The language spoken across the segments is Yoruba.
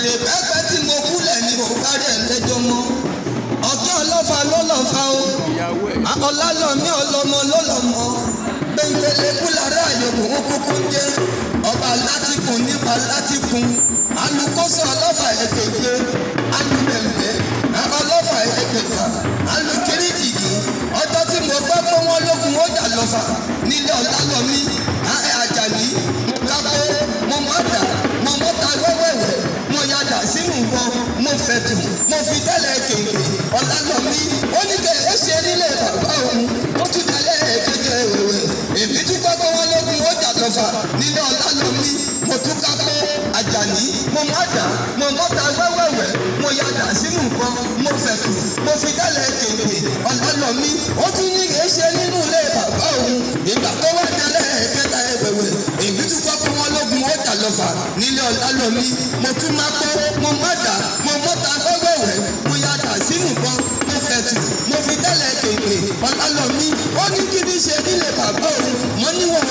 èdè pẹ́pẹ́ tí mo kúlẹ̀ ni mo bá rẹ̀ lẹ́jọ́ mọ́. Ọ̀kẹ́ ọlọ́fà ló lọ́fà o. Ọlálọ́mí ọlọ́mọ ló lọ́mọ. Gbẹ̀ngbẹ̀lẹ̀ kúlára àyẹ̀wò ó kúkú jẹ́. Ọba látikùn nípa látikùn. Alukóso ọlọ́fà ẹ̀kẹ́gbẹ́. Alubẹ̀m̀bẹ̀ ọlọ́fà ẹ̀kẹ́fà. Alukirikìkì. Ọjọ́ tí mo gbọ́ pé wọ́n lógun ó jà lọ́fà nílé Ọlálọ́mí. Àjàní mo kápẹ́ mo mọ́dà mo mọ́ta wẹ́wẹ́wẹ́ mo yàdà sínú wọn mo fẹ̀tù mo fi tẹ́lẹ̀ kèké Ọlálọ́mí ó ní kẹ́ ẹ ṣe nílé bàbá òun ó tún tẹ́lẹ̀ kékeré wẹ̀wẹ̀ èmi tún gbọ́ pé wọ́n lógun ó jà lọ́fà nílé Ọlálọ́mí mo tún kápẹ́ Àjàní mo mọ́dà mo mọ́ta wẹ́wẹ́wẹ́ mo yàdà sínú wọn mo fẹ̀tù mo fi tẹ́lẹ̀ kèké Ọlálọ́mí ó tún ní kẹ́ ẹ ṣe nínú ilé bàbá òun ìgbà tó wà tẹ́lẹ̀ kẹta ẹ̀wẹ̀wẹ̀ èmi tún gbọ́ pé wọ́n lógun ó jà lọ́fà nílé Ọlálọ́mí mo tún máa kọ́ mo mọ́dà mo mọ́ta wẹ́wẹ́wẹ́ mo yàdà sínú wọn mo fẹ̀tù mo fi tẹ́lẹ̀ kèké Ọlálọ́mí ó ní kí ní ṣe nílé bàbá òun mo níwọ̀n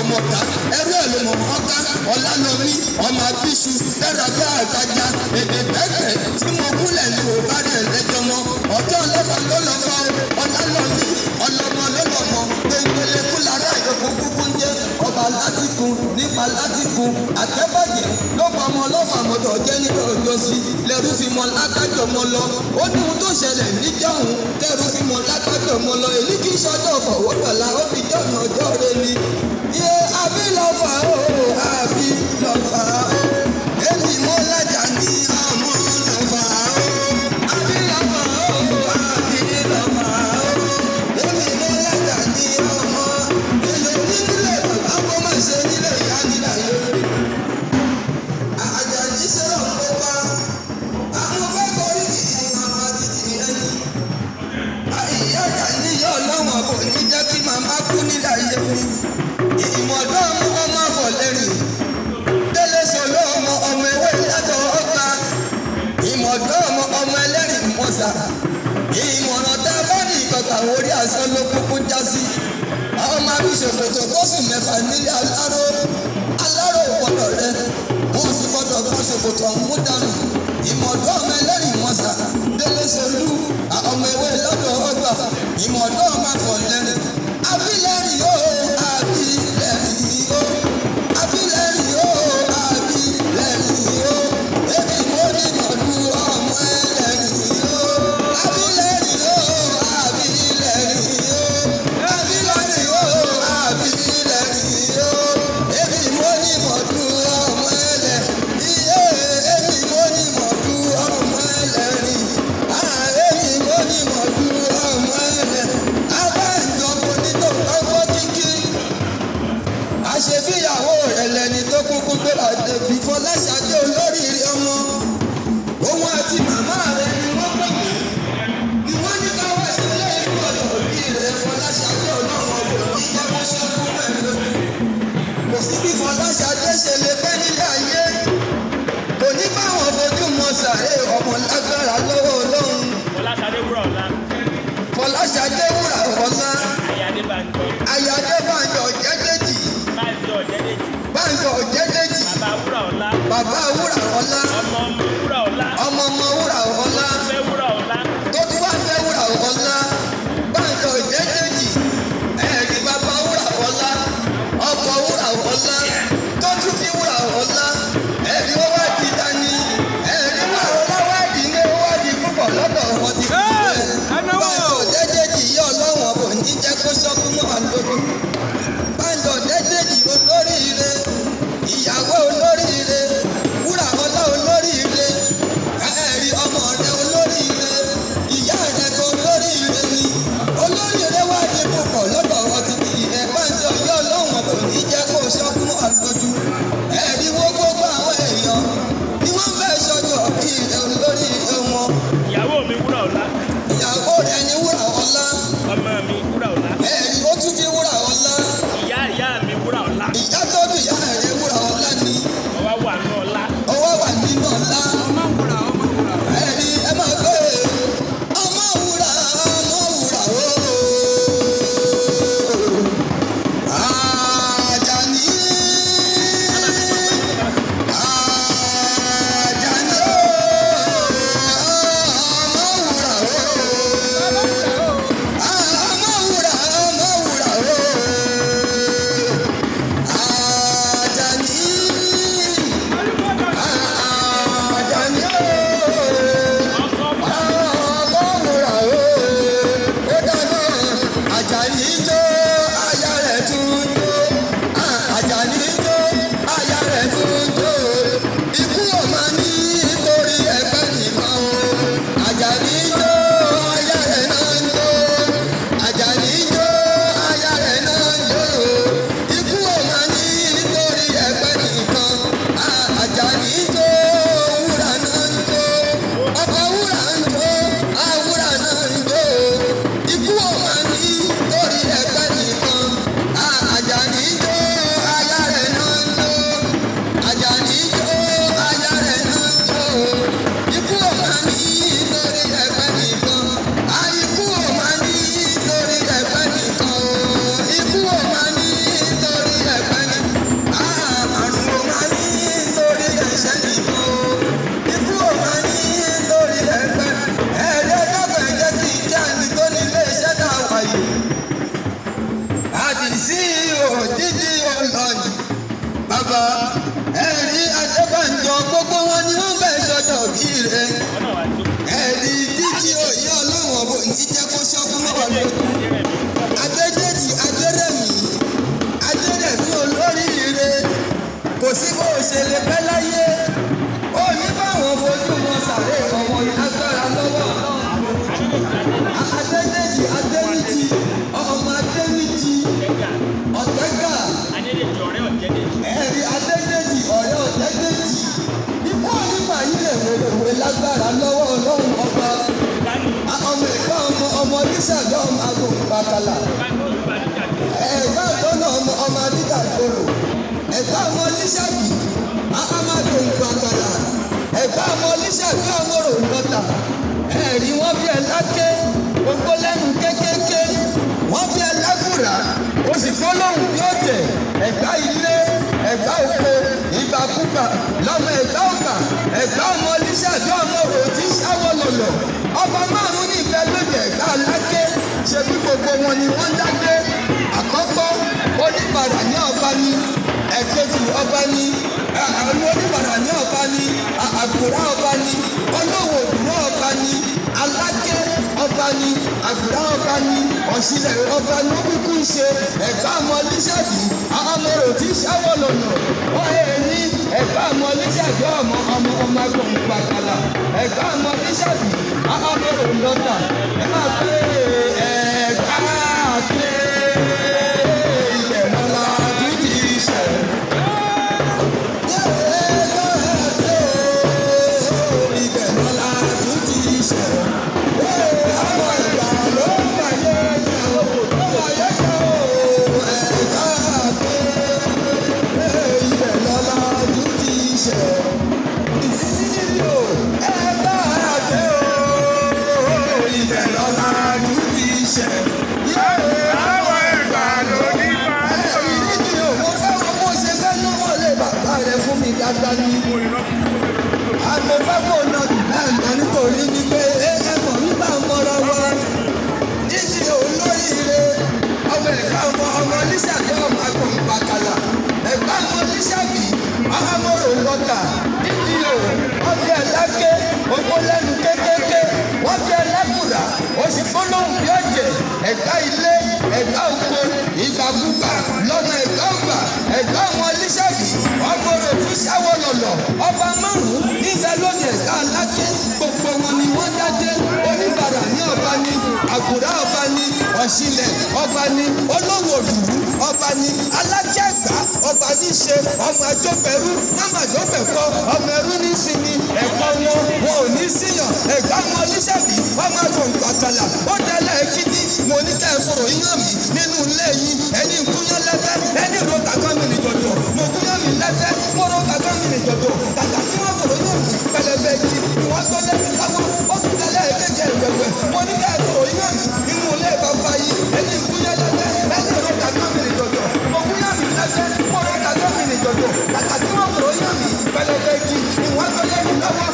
ọmọọ̀ta ẹrú ẹ̀ ló mọ̀ ọ́ká Ọlálọ́mí ọmọ abíṣu dára bí àgbájá èdè pẹ́pẹ́ tí mo kúlẹ̀ ní òbá rẹ̀ lẹ́jọ́ mọ́ ọ̀kẹ́ ọlọ́fà ló lọ́fà Ọlálọ́mí ọlọ́mọ ló lọ́mọ gbẹ̀ngbẹ̀lẹ̀ kúlára ìyókù kúkú ń jẹ́ ọba látikùn nípa látikùn àtẹ́bàjẹ́ ló pa ọmọ ọlọ́fà mọ́tò jẹ́ nípa òjò sí lẹ́rú fi mọ lákájọ mọ́ lọ ó ní ohun tó ṣẹlẹ̀ níjọ́hún tẹ́rú fi mọ lákájọ mọ́ lọ èyí kì í ṣọjọ́ fọwọ́dọ̀lá ó fi jọ̀nà ọjọ́ rẹ ni. Yé àbí lọ́fà ó àbí lọ́fà ó èmi mọ́ lájà ní ọmọ lọ́fà ó àbí lọ́fà ó àbí lọ́fà ó èmi mọ́ lájà ní ọmọ èlò nílé bàbá kó má ṣe nílé ìyá nílà yóò. Àjàní ṣe ọ̀pọ̀ pa àwọn fẹ́ kọrí kì í màmá títí ẹni. Ìyá Àjàní yọ lọ́wọ́n kò ní jẹ́ kí màmá kú nílà yé mi. Ìmọ̀dọ́ mú ọmọ àfọ̀lẹ́rìn. Délé sọ̀lọ́ ọmọ ewé látọ̀ ọgbà. Ìmọ̀dọ́ ọmọ ẹlẹ́rìn mọ̀sà. Ìmọ̀ràn tá a bá ní ìkọ̀kà orí àṣọ ló kúkú já sí. Àwọn máa fi ṣòkòtò tó sùn mẹ́fà nílé aláró. Aláró ìpọ̀dọ̀ rẹ̀. Wọ́n sì gbọ́dọ̀ kan ṣòkòtò ọ̀hún dànù. Ìmọ̀dọ́ ọmọ ẹlẹ́rìn mọ̀sà. Délé sọ̀lú ọmọ ewé lọ́dọ̀ ọgbà. Ìmọ̀dọ́ ọmọ àfọ̀lẹ́rìn. Abilẹ́rìn yóò abilẹ́rìn yóò abilẹ́rìn yóò abilẹ́rìn yóò èmi mo ní mọ̀lú ọmọ ẹlẹ́rìn yóò abilẹ́rìn yóò abilẹ́rìn yóò abilẹ́rìn yóò abilẹ́rìn yóò èmi mo ní mọ̀lú ọmọ ẹlẹ́rìn yóò èmi mo ní mọ̀lú ọmọ ẹlẹ́rìn èmi mo ní mọ̀lú ọmọ ẹlẹ́rìn abáǹjọ̀kọ̀ nítò ọgbọ́n kíkí àṣebíyàwó rẹ̀ lẹni tó kúkú gbéra débi Fọláṣadé olóríire ọmọ òun àti màmá rẹ̀ ni wọ́n pè mí ni wọ́n ní ká wá sílé ìlú ọ̀dọ̀ òbí rẹ̀ Fọláṣadé ọlọ́run ọ̀dọ̀ ní jẹ́kọ́ ṣẹ́kú rẹ̀ lójú kò sí bí Fọláṣadé ṣe lè pẹ́ nílé ayé kò ní báwọn fojú mọ sàré ọmọ lágbára lọ́wọ́ Ọlọ́run. Fọláṣadé wúrà ọ̀la. Fọláṣadé wúrà ọ̀la. Ayadébánjọ Jẹ́dẹ́jì. Bánjọ Jẹ́dẹ́jì. Bàbá wúrà ọ̀la. Bàbá wúrà ọ̀la. Ọmọ wúrà ọ̀la. Ọmọ wúrà ọ̀la. Fẹ́ wúrà ọ̀la. Tó tún wá fẹ́ wúrà ọ̀la. Bánjọ Jẹ́dẹ́jì. Ẹ̀rí bàbá wúrà ọ̀la. Ọkọ wúrà ọ̀la. Tó tún fi wúrà ọ̀la. Ẹ̀rí ó wá di dání. Ẹ̀rí wúrà ọ̀la wá di ilé ó wá di òwe lágbára lọ́wọ́ ọlọ́run ọba. ọmọ ẹ̀gbọ́n ọmọ oníṣàjọ ọmọ agbóhùnpákàlà. ẹ̀gbọ́n ìtọ́nà ọmọ adídàgbòrò. ẹ̀gbọ́n ọmọ oníṣàbí ọmọ agbóhùnpákàlà. ẹ̀gbọ́n ọmọ oníṣàbí ọmọ òròǹdọ́ta. ẹ̀rí wọ́n bí ẹ láké gbogbo lẹ́nu kékeré. wọ́n bí ẹ lágùrà ó sì gbólóhùn bí ó tẹ̀. ẹ̀gbá ilé ẹ̀gbá oko ìgbàkúgbà lọ́mọ ẹ̀gbá ọ̀gbà ẹ̀gbá ọmọ oníṣàbí ọmọ òrò tí sáwọ́ lọ̀lọ̀. ọba márùn ní ìfẹ́ lóde ẹ̀gbá aláké ṣe bí gbogbo wọn ni wọ́n dágbé. àkọ́kọ́ oníbàrà ní ọba ni ẹ̀kejì ọba ni oníbàrà ní ọba ni àgbòrá ọba ni olówó òdùnú ọba ni aláké ọba ni àgbòrá ọba ni ọ̀ṣìlẹ̀ ọba ni ó kúkú ṣe ẹ̀gbá ọmọ oníṣàbí ọmọ òrò tí sáwọ́ lọ̀lọ̀. wọ́n yẹ ní ẹ̀gbá ọmọ oníṣàbí ọmọ agbóhùnpákàlà ẹ̀gbá ọmọ oníṣàbí ọmọ òròǹdọ́ta. ẹ máa pé ẹ̀gbá àké ilẹ̀ lọ́la títí ṣẹ̀. ibẹ̀ lọ́la títí ṣẹ̀. àwọn ìgbà ló ń bàyẹ̀ jẹ́ o ọmọ yẹn jẹ́ o ẹ̀gbá àké ibẹ̀ lọ́la títí ṣẹ̀. ìsinmi ni o ẹ̀gbá àké o ibẹ̀ lọ́la títí ṣẹ̀. Àwọn ìgbà ló ní máa ń sọ. ìrírí o mo fẹ́ràn bó ṣe fẹ́ lọ́wọ́ lé bàbá rẹ fún mi dáadáa ni. àmọ́ fáwọn ọ̀nà ìgbà nítorí wípé ẹ̀mọ̀ nígbà mọ́ra wa. jíjí olóríire ọmọ ẹ̀ka ọmọ oníṣàbí ọmọ agbóhùnpákàlà ẹ̀gbá ọmọ oníṣàbí ọmọ òròǹdọ́ta. jíjí o wọ́n bí ẹ̀láké owó lẹ́nu kékeré wọ́n bí ẹ̀lákùrà ó sì gbólóhùn bí ọ̀jẹ̀ ẹ̀gbá ilé ẹ̀gbá oko ìgbàkúgbà lọ́mọ ẹ̀gbá ọgbà ẹ̀gbá ọmọ oníṣàbí ọmọ òrò tí sáwọ́ lọ̀lọ̀. ọba márùn-ún níbẹ̀ lónìí ẹ̀gbá aláké gbogbo wọn ni wọ́n dájé. oníbàrà ní ọba ni àgùrá ọba ni ọ̀ṣìlẹ̀ ọba ni olówó òdùrú ọba ni alájẹ ẹ̀gbá ọba ní ṣe ọmọ àjọpẹ̀rú mọ́mọ́ àjọpẹ̀kọ ọmọ ẹrú ní sinmi ẹ̀kọ́ wọn ò ní síyàn. ẹ̀gbá ọmọ oníṣàbí ọmọ agbóhùnpákàlà ó tẹ́lẹ̀ kíní mo ní kẹ́ ẹ fọ̀rọ̀ yín hàn mí nínú ilé yìí ẹni nkúnyán lẹ́fẹ́ ẹni ro kàkọ́ mi nìjọ̀jọ̀ mo kúnyán mi lẹ́fẹ́ mo ro kàkọ́ mi nìjọ̀jọ̀ kàkà tí wọ́n fọ̀rọ̀ yín hàn mí pẹlẹbẹ yìí ni wọ́n gbọ́ lẹ́nu láwọn ó tún tẹ́lẹ̀ ẹ̀kẹ́jẹ ìwẹ̀wẹ̀ mo ní kẹ́ ẹ fọ̀rọ̀ yín hàn mí nínú ilé bàbá yìí ẹni nkúnyán lẹ́fẹ́ ẹni ro kàkọ́ mi nìjọ̀jọ̀ mo kúnyán mi lẹ́fẹ́ mo ro kàkọ́ mi nìjọ̀jọ̀ kàkà tí wọ́n fọ̀rọ̀ yín hàn mí pẹlẹbẹ yìí ni wọ́n gbọ́ lẹ́nu láwọn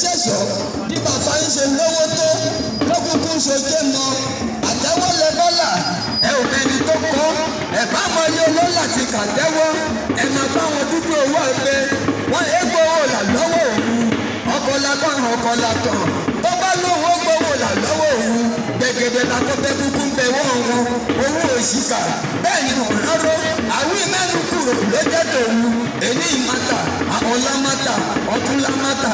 ṣẹ̀ṣọ́ bí bàbá ń ṣe lówó tó lókùnkùn ṣojú mọ́ àtẹ́wọ́lẹ̀ bọ́là ẹ ò mẹ́ni tó kọ́ ẹ bá mọ ilé olólà ti kàtẹ́wọ́ ẹ máa bá wọn dúdú owó ẹgbẹ́ wọn égbò owó là lọ́wọ́ òun ọkọ̀ lágbọ́n ọkọ̀ làtàn tó bá lówó gbowó là lọ́wọ́ òun gbẹ̀gẹ̀dẹ̀ lakọ́bẹ̀ kúkú ń bẹ̀ wọ́n wọn owó òṣìkà bẹ́ẹ̀ ni ọ̀rọ̀ àwí mẹ́nu kúrò ló jẹ́ tòun èyí mata ọ̀la mata ọ̀túnla mata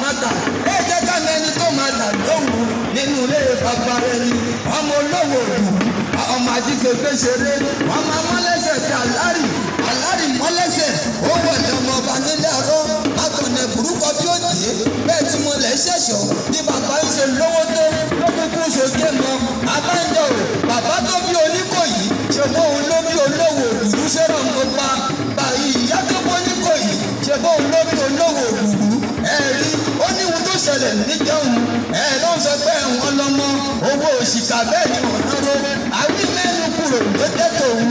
mata ẹ jẹ́ ká mẹ́ni tó máa là lóhùn nínú ilé bàbá rẹ ni ọmọ olówó òdù ọmọ àjíṣe gbèsèré ọmọ amọ́lẹ́sẹ̀ tí alárì mọ́lẹ́sẹ̀ ó wọ̀lẹ̀ ọmọ ọba nílẹ̀ ọ̀rọ̀ akọ̀nẹ̀ burúkọ tí ó dé bẹ́ẹ̀ tí mo lẹ̀ ṣẹ̀ṣọ́ bí bàbá ń ṣe lówó tó lókùnkùn ṣòkè mọ́ abájọ rẹ̀ bàbá tó bí Oníkòyí ṣe bóun ló bí olówó òdùdú sẹ́rọ̀ ń pa báyìí ìyá tó bó Oníkòyí ṣe bóun ló bí olówó òdùdú ẹ̀rí ó ní ohun tó ṣẹlẹ̀ níjọ́hun ẹ̀ ló ń sọ pé ẹ̀wọ̀n lọ́mọ owó òṣìkà bẹ́ẹ̀ ni ọ̀nà ro àwí mẹ́nu kúrò ló jẹ́ tòun